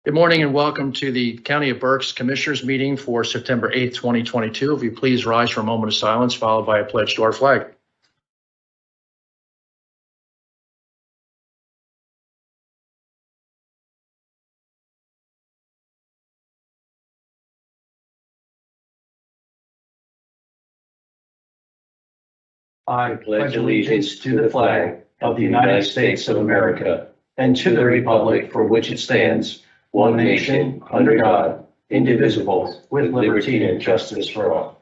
Good morning and welcome to the County of Berks Commissioners meeting for September 8th, 2022. If you please rise for a moment of silence, followed by a pledge to our flag. I pledge allegiance to the flag of the United States of America and to the republic for which it stands, one nation, under God, indivisible, with liberty and justice for all.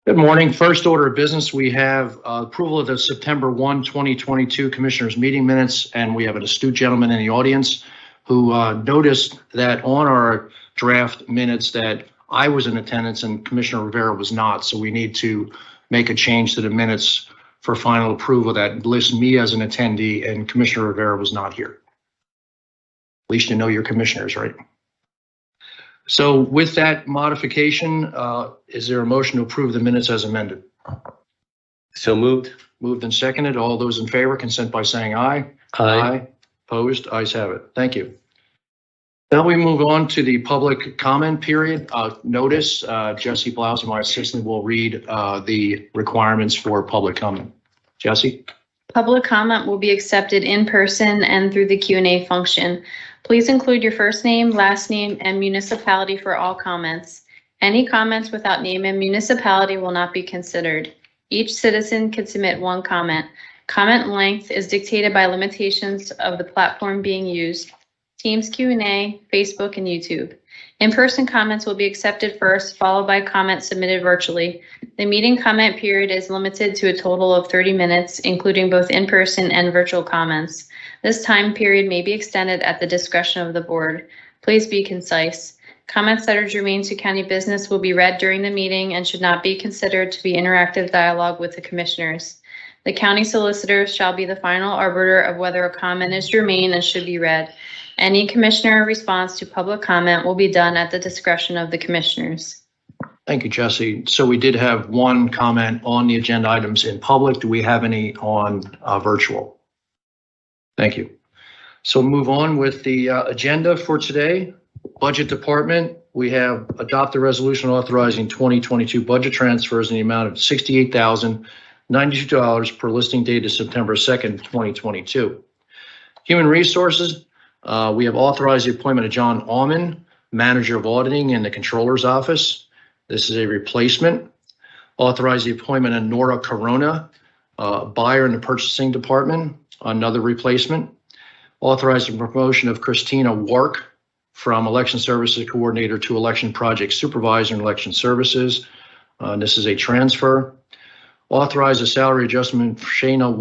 Good morning. First order of business, we have approval of the September 1, 2022 Commissioners meeting minutes, and we have an astute gentleman in the audience who noticed that on our draft minutes that I was in attendance and Commissioner Rivera was not, so we need to make a change to the minutes for final approval that lists me as an attendee and Commissioner Rivera was not here. At least you know your commissioners, right? So with that modification, is there a motion to approve the minutes as amended? So moved. Moved and seconded. All those in favor consent by saying aye. Aye. Opposed? Ayes have it. Thank you. Now we move on to the public comment period. Notice Jesse Blouse, my assistant, will read the requirements for public comment. Jesse? Public comment will be accepted in person and through the Q&A function. Please include your first name, last name, and municipality for all comments. Any comments without name and municipality will not be considered. Each citizen can submit one comment. Comment length is dictated by limitations of the platform being used. Teams Q&A, Facebook, and YouTube. In-person comments will be accepted first, followed by comments submitted virtually. The meeting comment period is limited to a total of 30 minutes, including both in-person and virtual comments. This time period may be extended at the discretion of the board. Please be concise. Comments that are germane to county business will be read during the meeting and should not be considered to be interactive dialogue with the commissioners. The county solicitor shall be the final arbiter of whether a comment is germane and should be read. Any commissioner response to public comment will be done at the discretion of the commissioners. Thank you, Jesse. So we did have one comment on the agenda items in public. Do we have any on virtual? Thank you. So move on with the agenda for today. Budget Department, we have adopted a resolution authorizing 2022 budget transfers in the amount of $68,092 per listing date of September 2nd, 2022. Human Resources, we have authorized the appointment of John Allman, Manager of Auditing in the Controller's Office. This is a replacement. Authorize the appointment of Nora Corona, buyer in the Purchasing Department, another replacement. Authorize the promotion of Christina Wark from Election Services Coordinator to Election Project Supervisor in Election Services. This is a transfer. Authorize a salary adjustment for Shayna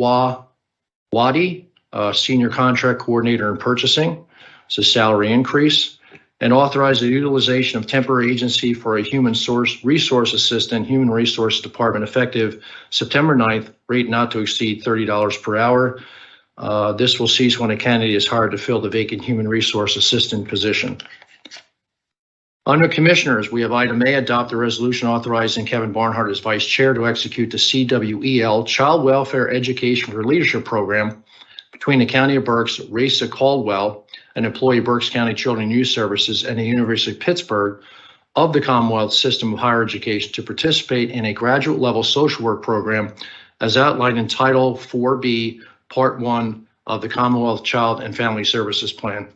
Wadi, Senior Contract Coordinator in Purchasing. It's a salary increase. And authorize the utilization of temporary agency for a human resource assistant, Human Resource Department, effective September 9th, rate not to exceed $30 per hour. This will cease when a candidate is hired to fill the vacant human resource assistant position. Under Commissioners, we have item A, adopt a resolution authorizing Kevin Barnhart as Vice Chair to execute the CWEL Child Welfare Education for Leadership Program between the County of Berks, Raisa Caldwell, an employee of Berks County Children and Youth Services, and the University of Pittsburgh of the Commonwealth System of Higher Education to participate in a graduate level social work program as outlined in Title 4B, Part 1 of the Commonwealth Child and Family Services Plan.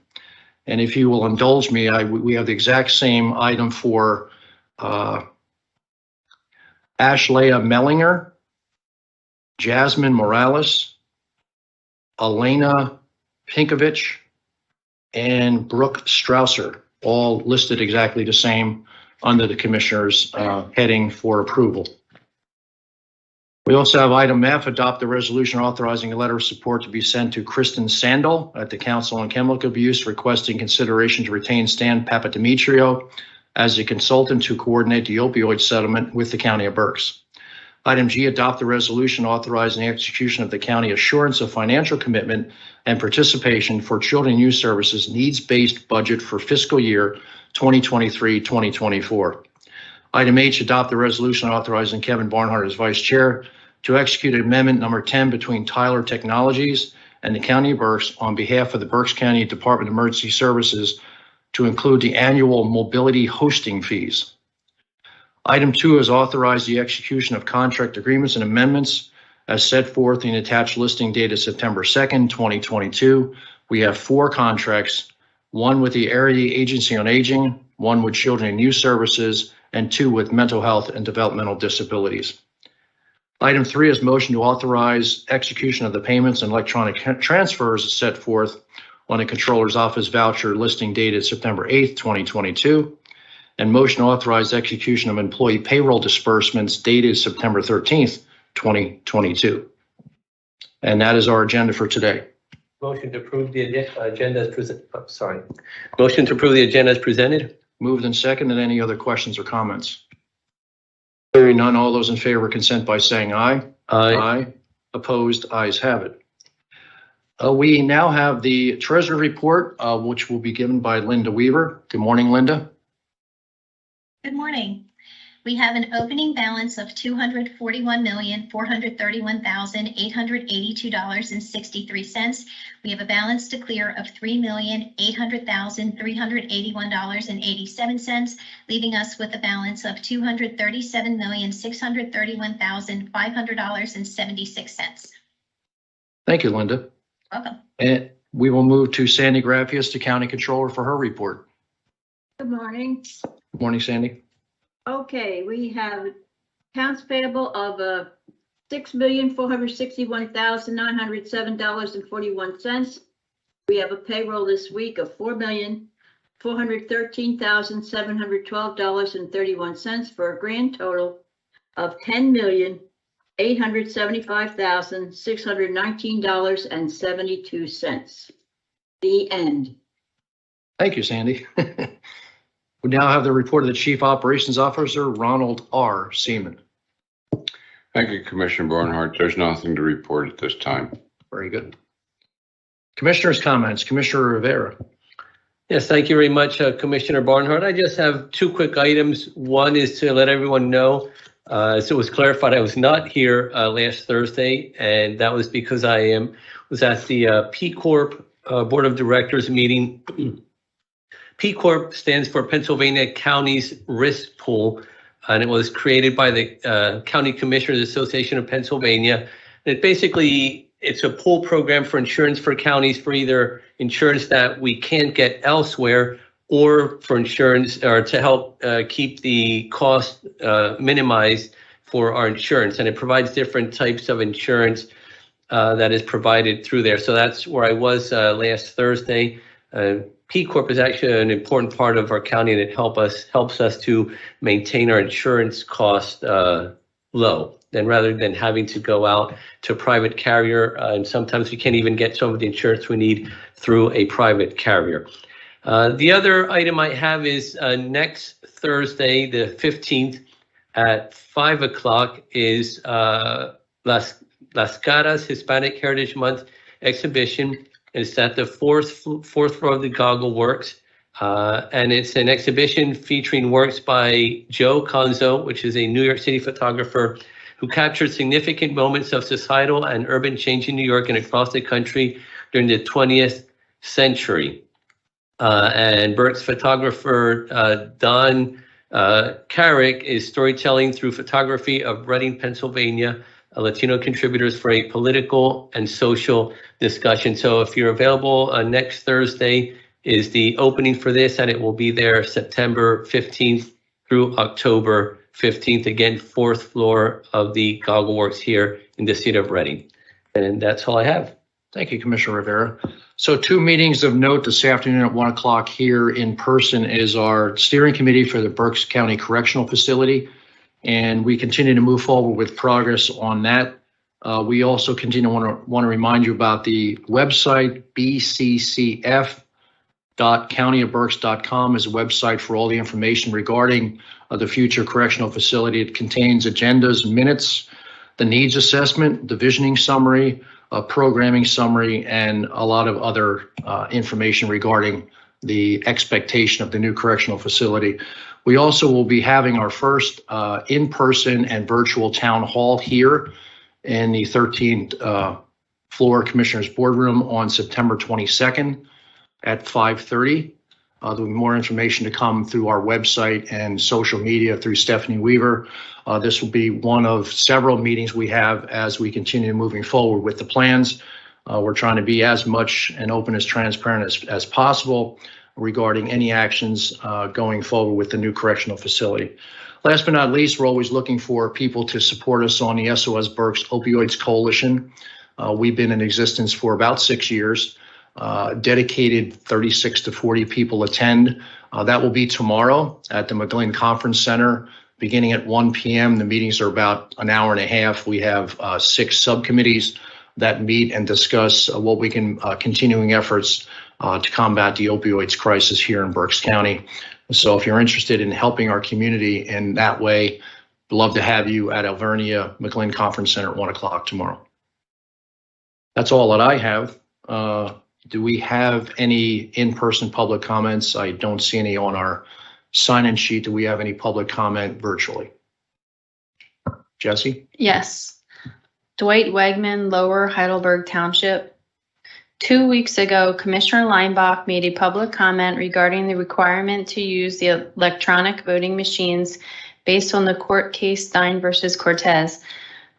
And if you will indulge me, we have the exact same item for Ashlea Mellinger, Jasmine Morales, Elena Pinkovich, and Brooke Strausser, all listed exactly the same under the Commissioner's heading for approval. We also have item F, adopt the resolution authorizing a letter of support to be sent to Kristen Sandel at the Council on Chemical Abuse, requesting consideration to retain Stan Papademetrio as a consultant to coordinate the opioid settlement with the County of Berks. Item G, adopt the resolution authorizing the execution of the county assurance of financial commitment and participation for Children and Youth Services needs-based budget for fiscal year 2023-2024. Item H, adopt the resolution authorizing Kevin Barnhart as Vice Chair to execute amendment number 10 between Tyler Technologies and the County of Berks on behalf of the Berks County Department of Emergency Services to include the annual mobility hosting fees. Item 2 is authorize the execution of contract agreements and amendments as set forth in the attached listing dated September 2nd, 2022. We have 4 contracts, one with the Area Agency on Aging, one with Children and Youth Services, and 2 with Mental Health and Developmental Disabilities. Item 3 is motion to authorize execution of the payments and electronic transfers as set forth on the Controller's Office voucher listing dated September 8th, 2022, and motion to authorize execution of employee payroll disbursements dated September 13th, 2022. And that is our agenda for today. Motion to approve the agenda as presented. Motion to approve the agenda as presented. Moved and seconded. Any other questions or comments? Hearing none, all those in favor consent by saying aye. Aye. Opposed? Ayes have it. We now have the Treasury Report, which will be given by Linda Weaver. Good morning, Linda. Good morning. We have an opening balance of $241,431,882.63. We have a balance to clear of $3,800,381.87, leaving us with a balance of $237,631,500.76. Thank you, Linda. Welcome. And we will move to Sandy Graffius, the County Controller, for her report. Good morning. Good morning, Sandy. Okay, we have accounts payable of $6,461,907.41. We have a payroll this week of $4,413,712.31 for a grand total of $10,875,619.72. The end. Thank you, Sandy. We now have the report of the Chief Operations Officer, Ronald R. Seaman. Thank you, Commissioner Barnhart. There's nothing to report at this time. Very good. Commissioners' comments. Commissioner Rivera. Yes, thank you very much, Commissioner Barnhart. I just have 2 quick items. One is to let everyone know, so it was clarified, I was not here last Thursday, and that was because I was at the P Corp Board of Directors meeting. P Corp stands for Pennsylvania Counties Risk Pool, and it was created by the County Commissioners Association of Pennsylvania. And it's a pool program for insurance for counties, for either insurance that we can't get elsewhere, or for insurance or to help keep the cost minimized for our insurance. And it provides different types of insurance that is provided through there. So that's where I was last Thursday. P Corp is actually an important part of our county, and it helps us to maintain our insurance cost low. Then rather than having to go out to a private carrier, and sometimes we can't even get some of the insurance we need through a private carrier. The other item I have is next Thursday, the 15th at 5 o'clock is Las Caras Hispanic Heritage Month exhibition. It's at the fourth floor of the Goggle Works, and it's an exhibition featuring works by Joe Conzo, which is a New York City photographer who captured significant moments of societal and urban change in New York and across the country during the 20th century. And Berks photographer Don Carrick is storytelling through photography of Reading, Pennsylvania, Latino contributors for a political and social discussion. So if you're available, next Thursday is the opening for this, and it will be there September 15th through October 15th. Again, 4th floor of the Goggle Works here in the city of Reading. And that's all I have. Thank you, Commissioner Rivera. So 2 meetings of note this afternoon at 1 o'clock here in person is our steering committee for the Berks County Correctional Facility. And we continue to move forward with progress on that. We also continue to want to remind you about the website, bccf.countyofberks.com is a website for all the information regarding the future correctional facility. It contains agendas, minutes, the needs assessment, the visioning summary, a programming summary, and a lot of other information regarding the expectation of the new correctional facility. We also will be having our first in-person and virtual town hall here in the 13th floor Commissioners Boardroom on September 22nd at 5:30. There'll be more information to come through our website and social media through Stephanie Weaver. This will be one of several meetings we have as we continue moving forward with the plans. We're trying to be as much and open as transparent as possible regarding any actions going forward with the new correctional facility. Last but not least, we're always looking for people to support us on the SOS Berks Opioids Coalition. We've been in existence for about 6 years. Dedicated 36 to 40 people attend. That will be tomorrow at the McGlynn Conference Center, beginning at 1 p.m. The meetings are about an hour and a half. We have 6 subcommittees that meet and discuss what we can continuing efforts to combat the opioids crisis here in Berks County. So if you're interested in helping our community in that way, love to have you at Alvernia McGlynn Conference Center at 1 o'clock tomorrow. That's all that I have. Do we have any in-person public comments? I don't see any on our sign-in sheet. Do we have any public comment virtually? Jesse? Yes. Dwight Wegman, Lower Heidelberg Township. 2 weeks ago, Commissioner Leinbach made a public comment regarding the requirement to use the electronic voting machines based on the court case Stein versus Cortez.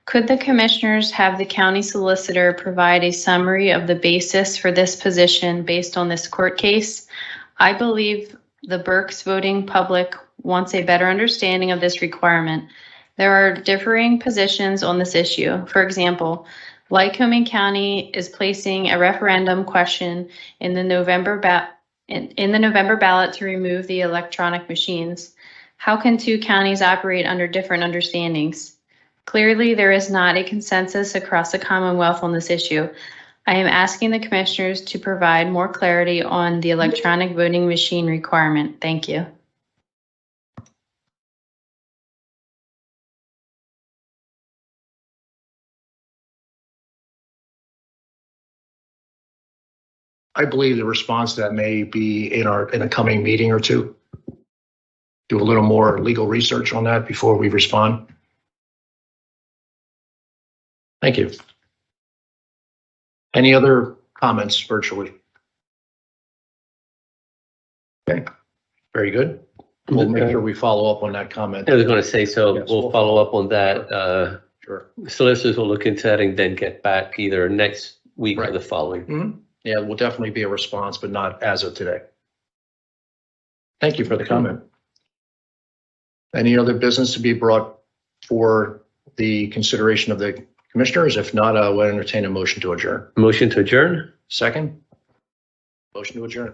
Could the commissioners have the county solicitor provide a summary of the basis for this position based on this court case? I believe the Berks voting public wants a better understanding of this requirement. There are differing positions on this issue. For example, Lycoming County is placing a referendum question in the November ballot to remove the electronic machines. How can 2 counties operate under different understandings? Clearly, there is not a consensus across the Commonwealth on this issue. I am asking the commissioners to provide more clarity on the electronic voting machine requirement. Thank you. I believe the response to that may be in a coming meeting or two. Do a little more legal research on that before we respond. Thank you. Any other comments virtually? Okay, very good. We'll make sure we follow up on that comment. I was going to say, so Yes, we'll follow up on that. Sure. Solicitors will look into that and then get back either next week or Right. the following. Mhm. Yeah, will definitely be a response, but not as of today. Thank you for the comment. Any other business to be brought for the consideration of the commissioners? If not, I will entertain a motion to adjourn. Motion to adjourn? Second? Motion to adjourn.